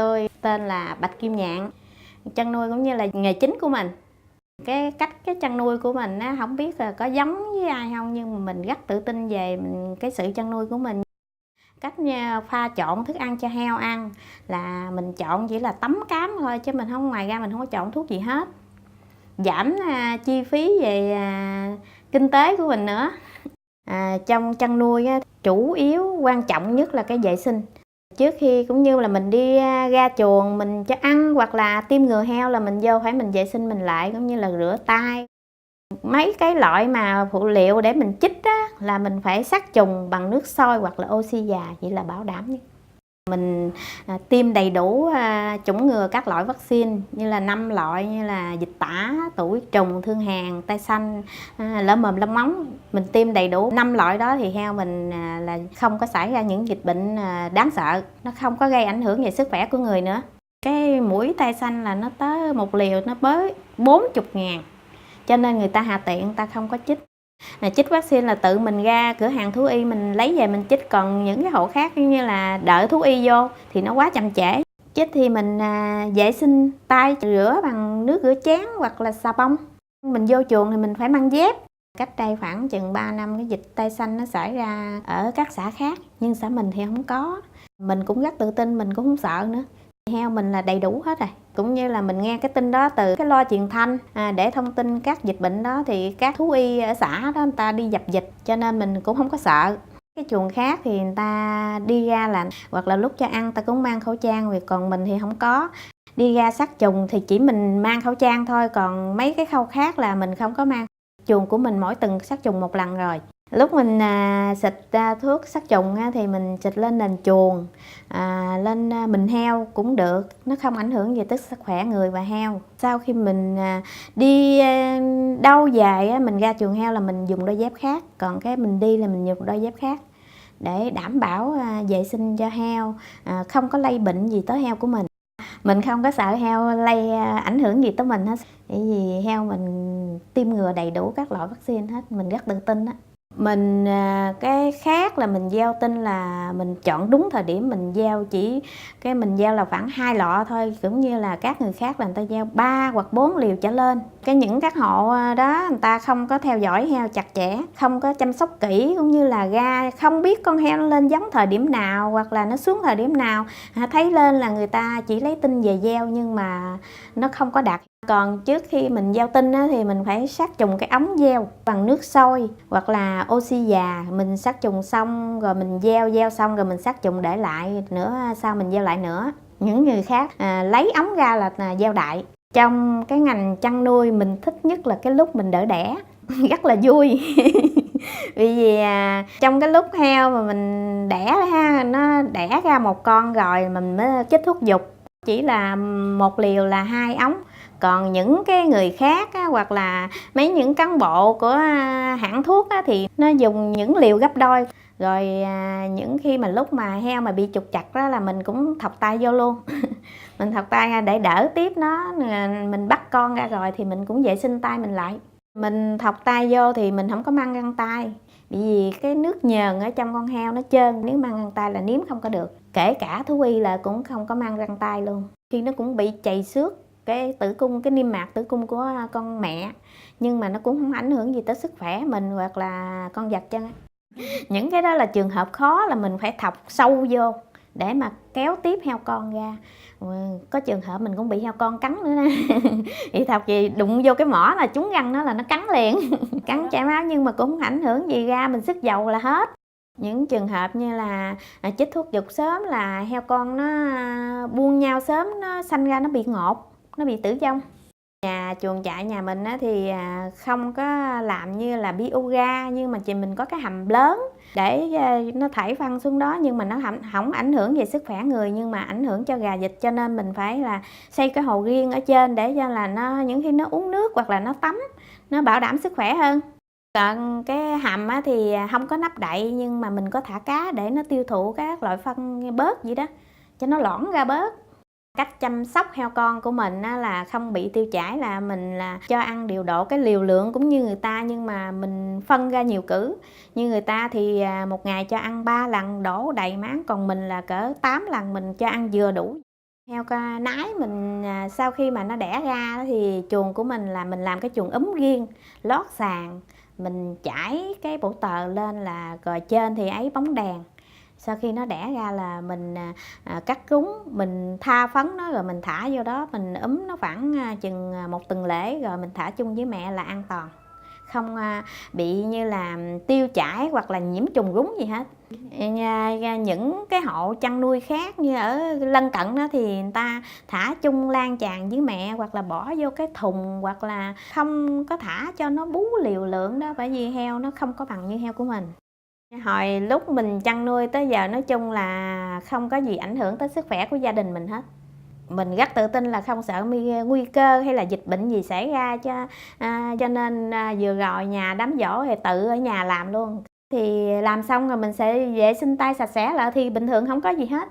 Tôi tên là Bạch Kim Nhạn. Chăn nuôi cũng như là nghề chính của mình. Cái chăn nuôi của mình á, không biết là có giống với ai không, nhưng mà mình rất tự tin về cái sự chăn nuôi của mình. Cách pha trộn thức ăn cho heo ăn là mình chọn chỉ là tấm cám thôi, chứ mình không, ngoài ra mình không có trộn thuốc gì hết. Giảm chi phí về kinh tế của mình nữa. Trong chăn nuôi á, chủ yếu quan trọng nhất là cái vệ sinh. Trước khi cũng như là mình đi ra chuồng mình cho ăn hoặc là tiêm ngừa heo là mình vô phải mình vệ sinh mình lại, cũng như là rửa tay. Mấy cái loại mà phụ liệu để mình chích á, là mình phải sát trùng bằng nước sôi hoặc là oxy già, vậy là bảo đảm. Mình tiêm đầy đủ chủng ngừa các loại vaccine như là 5 loại, như là dịch tả, tủi trùng, thương hàn, tai xanh, lở mồm long móng. Mình tiêm đầy đủ 5 loại đó thì heo mình là không có xảy ra những dịch bệnh đáng sợ. Nó không có gây ảnh hưởng về sức khỏe của người nữa. Cái mũi tai xanh là nó tới một liều nó tới 40.000, cho nên người ta hà tiện, người ta không có chích. Chích vaccine là tự mình ra cửa hàng thú y mình lấy về mình chích, còn những cái hộ khác như là đợi thú y vô thì nó quá chậm trễ. Chích thì mình vệ sinh tay, rửa bằng nước rửa chén hoặc là xà bông. Mình vô chuồng thì mình phải mang dép. Cách đây khoảng chừng 3 năm cái dịch tai xanh nó xảy ra ở các xã khác, nhưng xã mình thì không có. Mình cũng rất tự tin, mình cũng không sợ nữa. Heo mình là đầy đủ hết rồi. Cũng như là mình nghe cái tin đó từ cái loa truyền thanh để thông tin các dịch bệnh đó, thì các thú y ở xã đó người ta đi dập dịch, cho nên mình cũng không có sợ. Cái chuồng khác thì người ta đi ra là hoặc là lúc cho ăn ta cũng mang khẩu trang, vì còn mình thì không có. Đi ra sát trùng thì chỉ mình mang khẩu trang thôi, còn mấy cái khâu khác là mình không có mang. Chuồng của mình mỗi tuần sát trùng một lần rồi. Lúc mình xịt thuốc sát trùng thì mình xịt lên nền chuồng, lên mình heo cũng được, nó không ảnh hưởng gì tới sức khỏe người và heo. Sau khi mình đi đâu về mình ra chuồng heo là mình dùng đôi dép khác, còn cái mình đi là mình dùng đôi dép khác để đảm bảo vệ sinh cho heo, không có lây bệnh gì tới heo của mình. Mình không có sợ heo lây ảnh hưởng gì tới mình hết, bởi vì heo mình tiêm ngừa đầy đủ các loại vaccine hết, mình rất tự tin á. Mình cái khác là mình gieo tinh là mình chọn đúng thời điểm mình gieo, chỉ cái mình gieo là khoảng 2 lọ thôi, cũng như là các người khác là người ta gieo 3 hoặc 4 liều trở lên. Những các hộ đó người ta không có theo dõi heo chặt chẽ, không có chăm sóc kỹ, cũng như là ra không biết con heo nó lên giống thời điểm nào hoặc là nó xuống thời điểm nào. Thấy lên là người ta chỉ lấy tinh về gieo nhưng mà nó không có đạt. Còn trước khi mình gieo tinh thì mình phải sát trùng cái ống gieo bằng nước sôi hoặc là oxy già. Mình sát trùng xong rồi mình gieo xong rồi mình sát trùng để lại nữa, sau mình gieo lại nữa. Những người khác lấy ống ra là gieo đại. Trong cái ngành chăn nuôi mình thích nhất là cái lúc mình đỡ đẻ rất là vui. Vì trong cái lúc heo mà mình đẻ nó đẻ ra một con rồi mình mới chích thuốc giục, chỉ là 1 liều là 2 ống. Còn những cái người khác hoặc là những cán bộ của hãng thuốc thì nó dùng những liều gấp đôi. Rồi những khi mà lúc mà heo mà bị trục trặc đó là mình cũng thọc tay vô luôn. Mình thọc tay ra để đỡ tiếp nó. Mình bắt con ra rồi thì mình cũng vệ sinh tay mình lại. Mình thọc tay vô thì mình không có mang găng tay, vì cái nước nhờn ở trong con heo nó trơn, nếu mang găng tay là nếm không có được. Kể cả thú y là cũng không có mang găng tay luôn. Khi nó cũng bị chày xước cái tử cung, cái niêm mạc tử cung của con mẹ, nhưng mà nó cũng không ảnh hưởng gì tới sức khỏe mình hoặc là con vật chân. Những cái đó là trường hợp khó, là mình phải thọc sâu vô để mà kéo tiếp heo con ra. Có trường hợp mình cũng bị heo con cắn nữa nè. Thì thọc gì đụng vô cái mỏ là trúng răng nó là nó cắn liền. Cắn chảy máu nhưng mà cũng không ảnh hưởng gì ra, mình sức dầu là hết. Những trường hợp như là chích thuốc giục sớm là heo con nó buông nhau sớm, nó sanh ra nó bị ngột, nó bị tử vong. Chuồng trại nhà mình thì không có làm như là bioga, nhưng mà mình có cái hầm lớn để nó thải phân xuống đó, nhưng mà nó không ảnh hưởng về sức khỏe người, nhưng mà ảnh hưởng cho gà vịt, cho nên mình phải là xây cái hồ riêng ở trên để cho là nó những khi nó uống nước hoặc là nó tắm nó bảo đảm sức khỏe hơn. Còn cái hầm thì không có nắp đậy, nhưng mà mình có thả cá để nó tiêu thụ các loại phân bớt vậy đó, cho nó loãng ra bớt. Cách chăm sóc heo con của mình là không bị tiêu chảy, là mình là cho ăn điều độ cái liều lượng cũng như người ta, nhưng mà mình phân ra nhiều cử. Như người ta thì một ngày cho ăn 3 lần đổ đầy máng, còn mình là cỡ 8 lần mình cho ăn vừa đủ. Heo nái mình sau khi mà nó đẻ ra thì chuồng của mình là mình làm cái chuồng úm riêng, lót sàn, mình trải cái bộ tờ lên là rồi trên thì ấy bóng đèn. Sau khi nó đẻ ra là mình cắt cúng, mình tha phấn nó rồi mình thả vô đó, mình úm nó khoảng chừng 1 tuần lễ rồi mình thả chung với mẹ là an toàn, không bị như là tiêu chảy hoặc là nhiễm trùng rúng gì hết. Những cái hộ chăn nuôi khác như ở lân cận đó thì người ta thả chung lan tràn với mẹ hoặc là bỏ vô cái thùng, hoặc là không có thả cho nó bú liều lượng đó, bởi vì heo nó không có bằng như heo của mình. Hồi lúc mình chăn nuôi tới giờ nói chung là không có gì ảnh hưởng tới sức khỏe của gia đình mình hết. Mình rất tự tin là không sợ nguy cơ hay là dịch bệnh gì xảy ra, cho nên vừa rồi nhà đám giỗ thì tự ở nhà làm luôn. Thì làm xong rồi mình sẽ vệ sinh tay sạch sẽ lại thì bình thường không có gì hết.